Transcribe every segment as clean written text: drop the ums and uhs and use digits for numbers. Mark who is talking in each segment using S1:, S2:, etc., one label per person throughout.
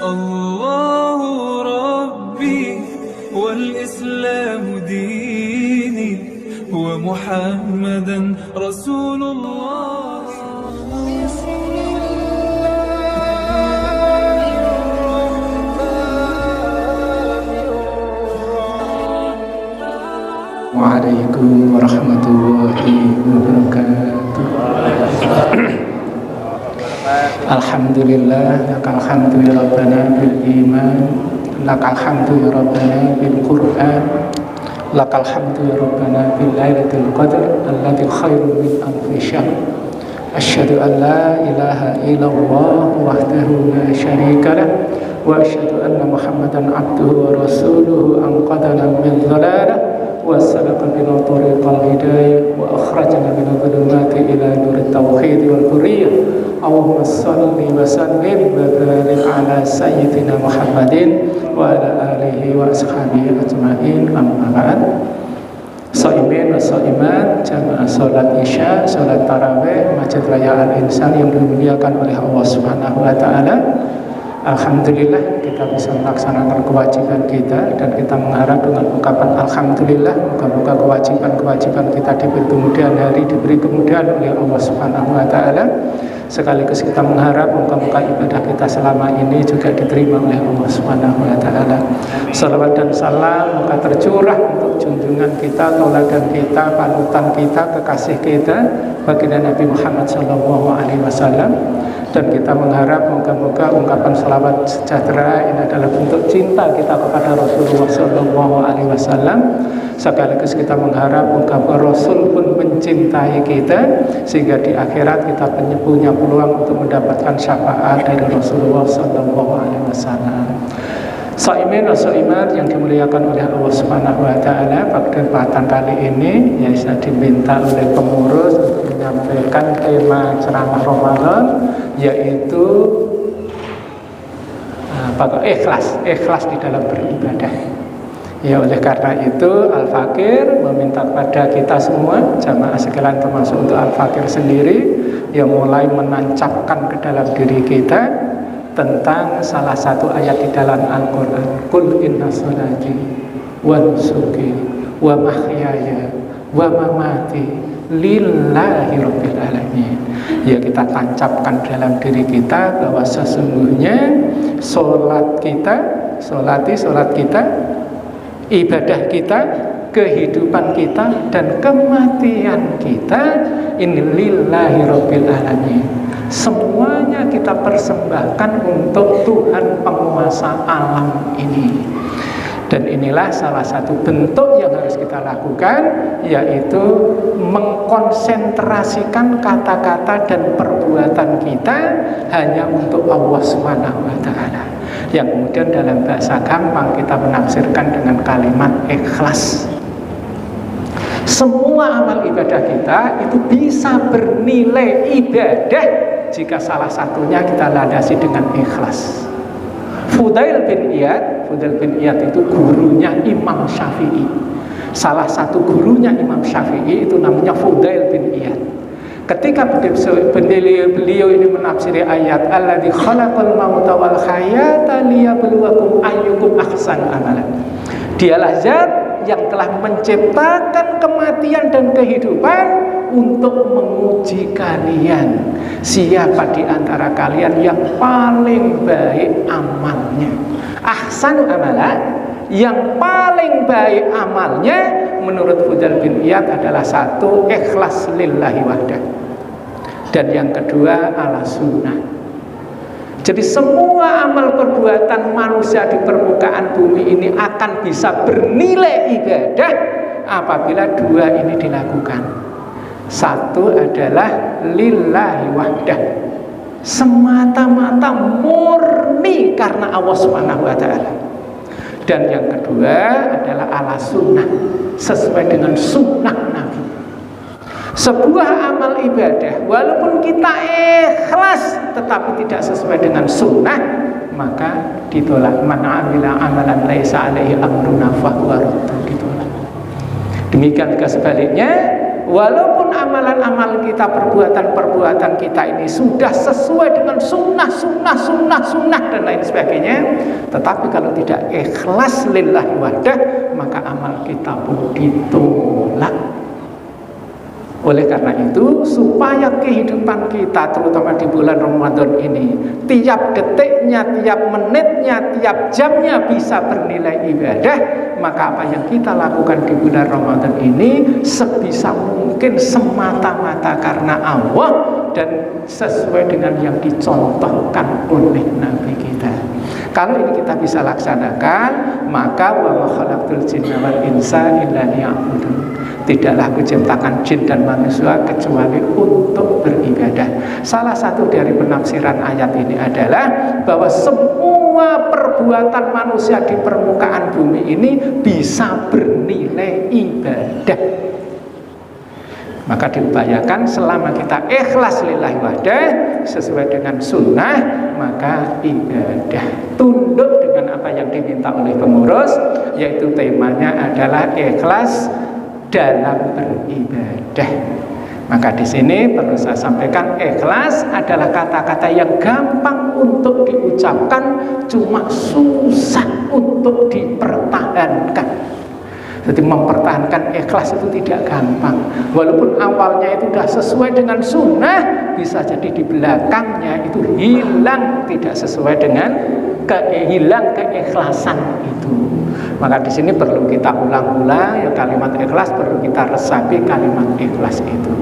S1: الله ربي والإسلام ديني ومحمدا رسول الله.
S2: Waalaikumsalam warahmatullahi wabarakatuh. Alhamdulillah, lakal hamdu ya Rabbana bil iman, lakal hamdu ya Rabbana bil Qur'an, lakal hamdu ya Rabbana bil lailatul qadr allati khairun min alfi syahr. Asyhadu an la ilaha illallah wahdahu la syarika lah wa asyhadu anna Muhammadan abduhu wa rasuluhu anqadana min dhalalah وَسَلَكَ بِنَا طَرِيقَ الْهِدَايَةِ وَأَخْرَجَنَا مِنَ الظُّلُمَاتِ إِلَى نُورِ التَّوْحِيدِ وَالْحُرِّيَّةِ اللهم صل وسلم وبارك على سيدنا محمد وعلى آله وأصحابه أجمعين أما بعد. Shaimin wa shaimat, jamaah salat Isya, salat tarawih Masjid Raya Al-Insan yang dimuliakan oleh Allah Subhanahu wa taala. Alhamdulillah kita bisa melaksanakan kewajiban kita, dan kita mengharap dengan ungkapan Alhamdulillah moga-moga kewajiban-kewajiban kita diberi kemudahan hari, diberi kemudahan oleh Allah Subhanahu wa taala. Sekaligus kita mengharap moga-moga ibadah kita selama ini juga diterima oleh Allah Subhanahu wa taala. Salawat dan salam moga tercurah untuk junjungan kita, tauladan kita, panutan kita, kekasih kita, baginda Nabi Muhammad sallallahu alaihi wasallam. Dan kita mengharap moga-moga ungkapan salawat sejahtera ini adalah bentuk cinta kita kepada Rasulullah sallallahu alaihi wasallam. Sekaligus kita mengharap moga-moga Rasul pun mencintai kita, sehingga di akhirat kita punya peluang untuk mendapatkan syafaat dari Rasulullah sallallahu alaihi wasallam. Shaimin wa shaimat yang dimuliakan oleh Allah Subhanahu wa taala, pada kesempatan kali ini ya saya diminta oleh pengurus untuk menyampaikan tema ceramah Ramadan, yaitu ikhlas di dalam beribadah. Ya, oleh karena itu Al-Fakir meminta kepada kita semua jamaah sekalian, termasuk untuk Al-Fakir sendiri, yang mulai menancapkan ke dalam diri kita tentang salah satu ayat di dalam Al-Quran. Qul inna sholati wa nusuki wa mahyaya wa mamati lillahi rabbil alamin. Ya, kita tancapkan dalam diri kita bahwa sesungguhnya sholat kita, ibadah kita, kehidupan kita, dan kematian kita ini lillahi rabbil alamin. Semuanya kita persembahkan untuk Tuhan penguasa alam ini. Dan inilah salah satu bentuk yang harus kita lakukan, yaitu mengkonsentrasikan kata-kata dan perbuatan kita hanya untuk Allah Subhanahu wa taala. Yang kemudian dalam bahasa gampang kita menafsirkan dengan kalimat ikhlas. Semua amal ibadah kita itu bisa bernilai ibadah jika salah satunya kita landasi dengan ikhlas. Fudail bin Iyad itu gurunya Imam Syafi'i. Salah satu gurunya Imam Syafi'i itu namanya Fudail bin Iyad. Ketika beliau ini menafsiri ayat alladzi khalaqal mauta wal hayata liyabluwakum ayyukum ahsanu amalan. Dialah zat yang telah menciptakan kematian dan kehidupan untuk menguji kalian, siapa di antara kalian yang paling baik amalnya. Ahsanu amalan, yang paling baik amalnya menurut Fudail bin Iyad adalah satu, ikhlas lillahi wahdah, dan yang kedua ala sunnah. Jadi semua amal perbuatan manusia di permukaan bumi ini akan bisa bernilai ibadah apabila dua ini dilakukan. Satu adalah lillahi wahdah, semata-mata murni karena Allah Subhanahu wa taala. Dan yang kedua adalah ala sunnah, sesuai dengan sunnah Nabi. Sebuah amal ibadah walaupun kita ikhlas tetapi tidak sesuai dengan sunnah, maka ditolak. Man amila amalan laisa alaihi amruna fahuwa raddun, ditolak. Demikian juga sebaliknya, walaupun amalan-amalan kita, perbuatan-perbuatan kita ini sudah sesuai dengan sunnah dan lain sebagainya, tetapi kalau tidak ikhlas lillahi wahdah, maka amal kita pun ditolak. Oleh karena itu, supaya kehidupan kita terutama di bulan Ramadan ini tiap detiknya, tiap menitnya, tiap jamnya bisa bernilai ibadah, maka apa yang kita lakukan di bulan Ramadan ini sebisa mungkin semata-mata karena Allah dan sesuai dengan yang dicontohkan oleh Nabi kita. Kalau ini kita bisa laksanakan, maka wa ma khalaqtul jinna wal insa illa liya'budun. Tidaklah aku ciptakan jin dan manusia kecuali untuk beribadah. Salah satu dari penafsiran ayat ini adalah bahwa semua perbuatan manusia di permukaan bumi ini bisa bernilai ibadah. Maka diupayakan selama kita ikhlas lillahi wahdah sesuai dengan sunnah, maka ibadah tunduk dengan apa yang diminta oleh pengurus, yaitu temanya adalah ikhlas dalam beribadah. Maka di sini perlu saya sampaikan, ikhlas adalah kata-kata yang gampang untuk diucapkan, cuma susah untuk dipertahankan. Jadi mempertahankan ikhlas itu tidak gampang. Walaupun awalnya itu sudah sesuai dengan sunnah, bisa jadi di belakangnya itu hilang, tidak sesuai dengan hilang keikhlasan itu. Maka di sini perlu kita ulang-ulang ya, kalimat ikhlas perlu kita resapi kalimat ikhlas itu.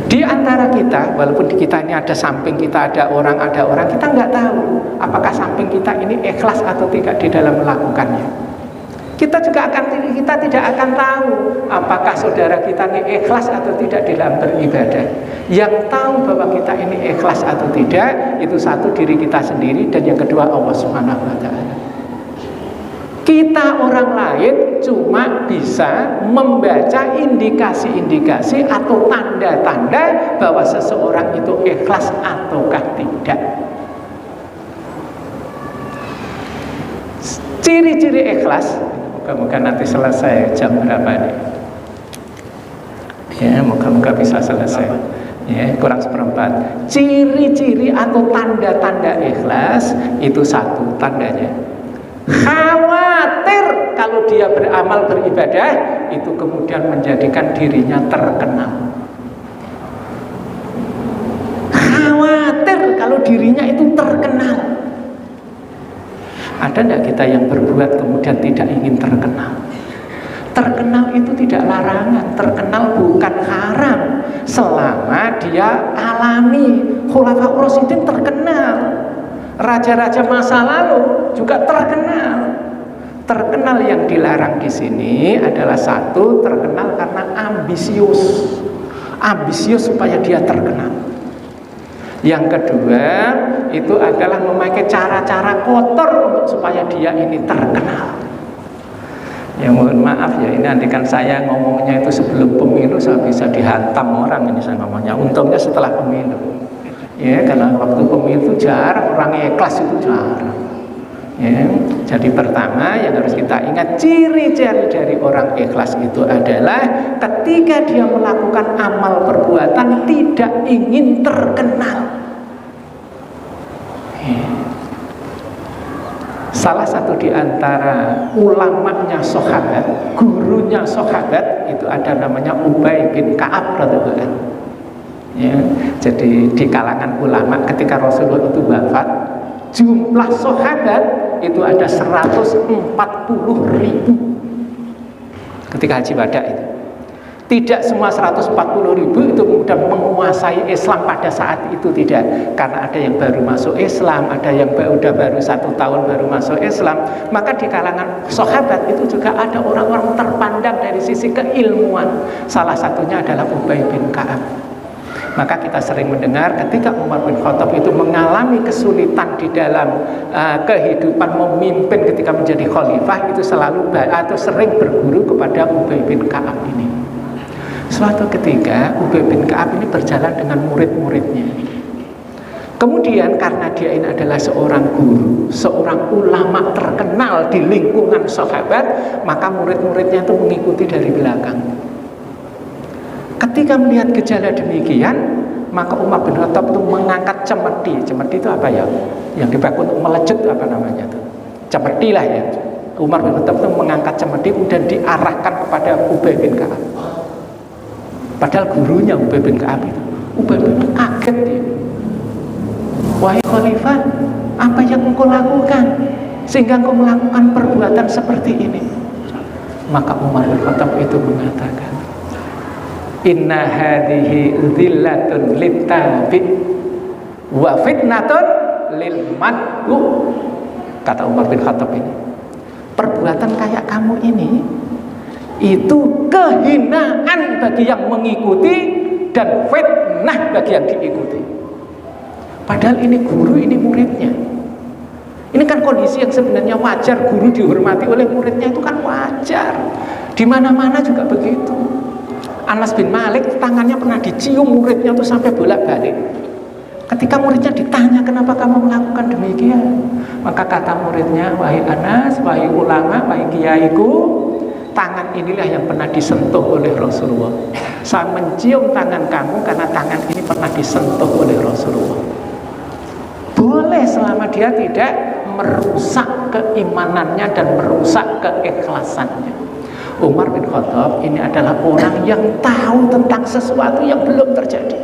S2: Di antara kita, walaupun di kita ini ada samping kita, ada orang, kita nggak tahu apakah samping kita ini ikhlas atau tidak di dalam melakukannya. Kita tidak akan tahu apakah saudara kita ini ikhlas atau tidak dalam beribadah. Yang tahu bahwa kita ini ikhlas atau tidak, itu satu, diri kita sendiri, dan yang kedua Allah Subhanahu wa Ta'ala. Kita orang lain cuma bisa membaca indikasi-indikasi atau tanda-tanda bahwa seseorang itu ikhlas ataukah tidak. Ciri-ciri ikhlas, moga-moga nanti selesai jam berapa nih? Ya, moga-moga bisa selesai. Ya, kurang seperempat. Ciri-ciri atau tanda-tanda ikhlas itu satu tandanya, khawatir kalau dia beramal beribadah itu kemudian menjadikan dirinya terkenal. Khawatir kalau dirinya itu terkenal. Ada tidak kita yang berbuat kemudian tidak ingin terkenal? Terkenal itu tidak larangan, terkenal bukan haram selama dia alami. Khulafaur Rasyidin terkenal, raja-raja masa lalu juga terkenal. Terkenal yang dilarang di sini adalah satu, terkenal karena ambisius supaya dia terkenal. Yang kedua itu adalah memakai cara-cara kotor untuk supaya dia ini terkenal. Ya mohon maaf ya, ini andikan saya ngomongnya itu sebelum pemilu, saya bisa dihantam orang ini saya ngomongnya. Untungnya setelah pemilu. Ya, karena waktu pemilu itu jarang orang ikhlas, itu jarang. Ya, jadi pertama yang harus kita ingat, ciri-ciri dari orang ikhlas itu adalah ketika dia melakukan amal perbuatan tidak ingin terkenal. Salah satu di antara ulamanya sahabat, gurunya sahabat itu ada namanya Ubay bin Ka'ab radhiyallahu anhu. Ya, jadi di kalangan ulama ketika Rasulullah itu wafat, jumlah sahabat itu ada 140.000 ketika haji wada itu. Tidak semua 140.000 itu kemudian menguasai Islam pada saat itu, tidak. Karena ada yang baru masuk Islam, ada yang baru 1 tahun baru masuk Islam. Maka di kalangan sahabat itu juga ada orang-orang terpandang dari sisi keilmuan. Salah satunya adalah Ubay bin Ka'ab. Maka kita sering mendengar ketika Umar bin Khattab itu mengalami kesulitan di dalam kehidupan memimpin ketika menjadi khalifah, itu selalu atau sering berguru kepada Ubay bin Ka'ab ini. Suatu ketika Ubay bin Ka'ab ini berjalan dengan murid-muridnya. Kemudian karena dia ini adalah seorang guru, seorang ulama terkenal di lingkungan sahabat, maka murid-muridnya itu mengikuti dari belakang. Ketika melihat gejala demikian, maka Umar bin Khattab itu mengangkat cemeti. Cemeti itu apa ya? Yang dipakai untuk melecut apa namanya itu? Cemeti lah ya. Umar bin Khattab itu mengangkat cemeti kemudian diarahkan kepada Ubay bin Ka'ab. Padahal gurunya Ubay bin Ka'ab itu. Ubay bin Ka'ab kaget dia. Wahai Khalifah, apa yang engkau lakukan sehingga engkau melakukan perbuatan seperti ini? Maka Umar bin Khattab itu mengatakan, inna hadhihi dhillatun littabi wa fitnatun lil mad'u. Kata Umar bin Khattab ini, perbuatan kayak kamu ini itu kehinaan bagi yang mengikuti dan fitnah bagi yang diikuti. Padahal ini guru, ini muridnya. Ini kan kondisi yang sebenarnya wajar. Guru dihormati oleh muridnya itu kan wajar. Di mana-mana juga begitu. Anas bin Malik tangannya pernah dicium muridnya tuh sampai bolak-balik. Ketika muridnya ditanya kenapa kamu melakukan demikian, maka kata muridnya, wahai Anas, wahai ulama, wahai kiaiku, tangan inilah yang pernah disentuh oleh Rasulullah. Saya mencium tangan kamu karena tangan ini pernah disentuh oleh Rasulullah. Boleh selama dia tidak merusak keimanannya dan merusak keikhlasannya. Umar bin Khattab ini adalah orang yang tahu tentang sesuatu yang belum terjadi.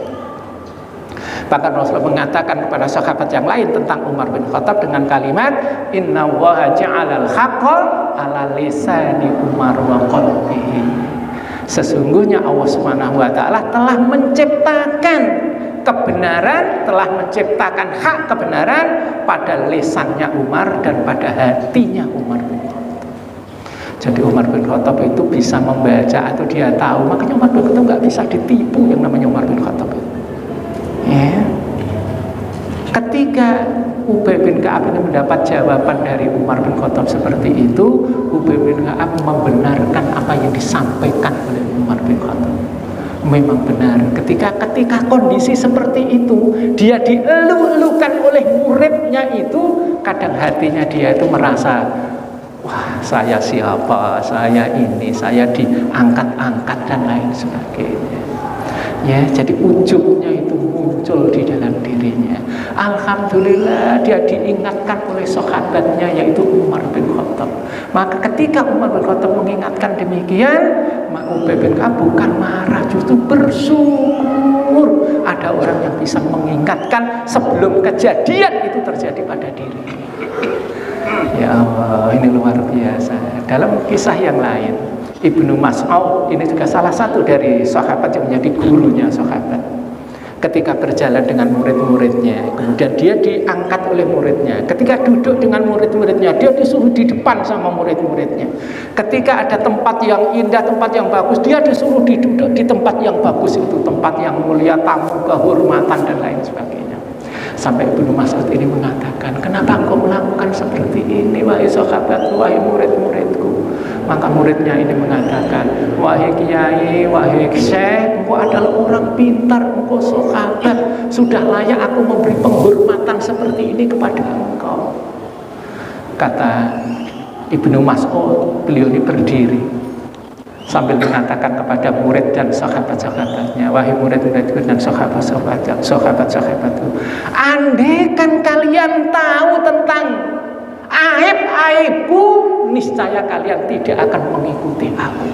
S2: Bahkan Rasulullah mengatakan kepada sahabat yang lain tentang Umar bin Khattab dengan kalimat, Inna Allaha ja'alal haqqa ala lisani Umar wa qalbihi. Sesungguhnya Allah Subhanahu wa taala telah menciptakan kebenaran, telah menciptakan hak kebenaran pada lisannya Umar dan pada hatinya Umar bin Khattab. Jadi Umar bin Khattab itu bisa membaca atau dia tahu. Makanya Umar bin Khattab nggak bisa ditipu yang namanya Umar bin Khattab itu. Ya. Ketika Ubay bin Ka'ab ini mendapat jawaban dari Umar bin Khattab seperti itu, Ubay bin Ka'ab membenarkan apa yang disampaikan oleh Umar bin Khattab. Memang benar, ketika kondisi seperti itu dia dielu-elukan oleh muridnya itu, kadang hatinya dia itu merasa, wah saya siapa, saya ini, saya diangkat-angkat dan lain sebagainya. Ya, jadi ujungnya itu muncul di dalam dirinya. Alhamdulillah dia diingatkan oleh sahabatnya yaitu Umar bin Khattab. Maka ketika Umar bin Khattab mengingatkan demikian, maka Ubay bin Ka'ab bukan marah, justru bersyukur ada orang yang bisa mengingatkan sebelum kejadian itu terjadi pada dirinya. Ya Allah, ini luar biasa. Dalam kisah yang lain, Ibnu Mas'ud ini juga salah satu dari sahabat yang menjadi gurunya sahabat. Ketika berjalan dengan murid-muridnya, kemudian dia diangkat oleh muridnya. Ketika duduk dengan murid-muridnya, dia disuruh di depan sama murid-muridnya. Ketika ada tempat yang indah, tempat yang bagus, dia disuruh duduk di tempat yang bagus itu, tempat yang mulia, tamu, kehormatan dan lain sebagainya. Sampai Ibnu Mas'ud ini mengatakan, kenapa engkau melakukan seperti ini, wahai sahabat, wahai murid-muridku? Maka muridnya ini mengatakan, wahai kiai, wahai syekh, engkau adalah orang pintar, engkau sahabat, sudah layak aku memberi penghormatan seperti ini kepada engkau. Kata Ibnu Mas'ud, beliau ini berdiri sambil mengatakan kepada murid dan sahabat-sahabatnya, wahai murid-muridku dan sahabat-sahabatku, andaikan kalian tahu tentang aib-aibku, niscaya kalian tidak akan mengikuti aku.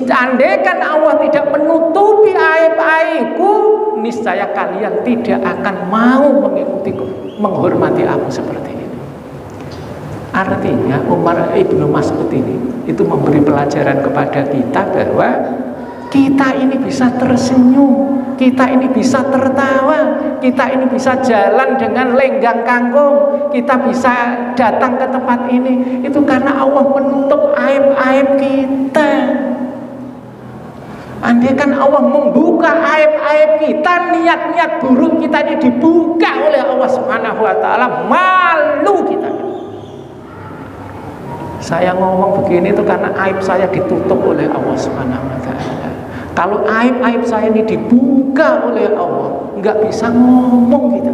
S2: Andaikan Allah tidak menutupi aib-aibku, niscaya kalian tidak akan mau mengikutiku, menghormati aku seperti ini. Artinya Umar Ibnu Mas'ud ini itu memberi pelajaran kepada kita bahwa kita ini bisa tersenyum, kita ini bisa tertawa, kita ini bisa jalan dengan lenggang kangkung, kita bisa datang ke tempat ini, itu karena Allah menutup aib-aib kita. Andaikan Allah membuka aib-aib kita, niat-niat buruk kita ini dibuka oleh Allah Subhanahu wa taala, malu kita. Saya ngomong begini itu karena aib saya ditutup oleh Allah Subhanahu wa taala. Kalau aib-aib saya ini dibuka oleh Allah, nggak bisa ngomong gitu.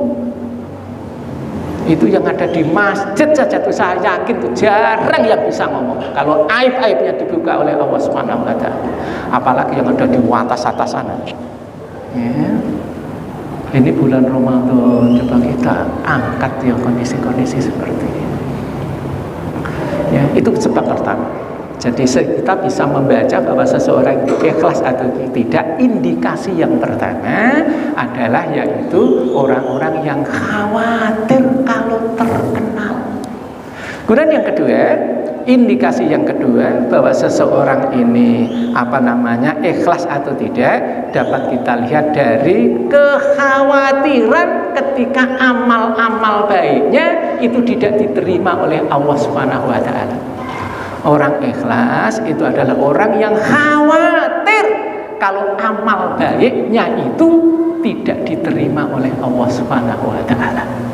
S2: Itu yang ada di masjid saja tuh saya yakin tuh jarang yang bisa ngomong. Kalau aib-aibnya dibuka oleh Allah Subhanahu wa taala. Apalagi yang ada di atas sana. Ya. Ini bulan Ramadan, coba kita angkat ya kondisi-kondisi seperti ini. Ya, itu sebab pertama. Jadi kita bisa membaca bahwa seseorang itu ikhlas atau tidak. Indikasi yang pertama adalah yaitu orang-orang yang khawatir kalau terkenal. Kemudian yang kedua, indikasi yang kedua bahwa seseorang ini ikhlas atau tidak dapat kita lihat dari kekhawatiran ketika amal-amal baiknya itu tidak diterima oleh Allah Subhanahu wa taala. Orang ikhlas itu adalah orang yang khawatir kalau amal baiknya itu tidak diterima oleh Allah Subhanahu wa taala.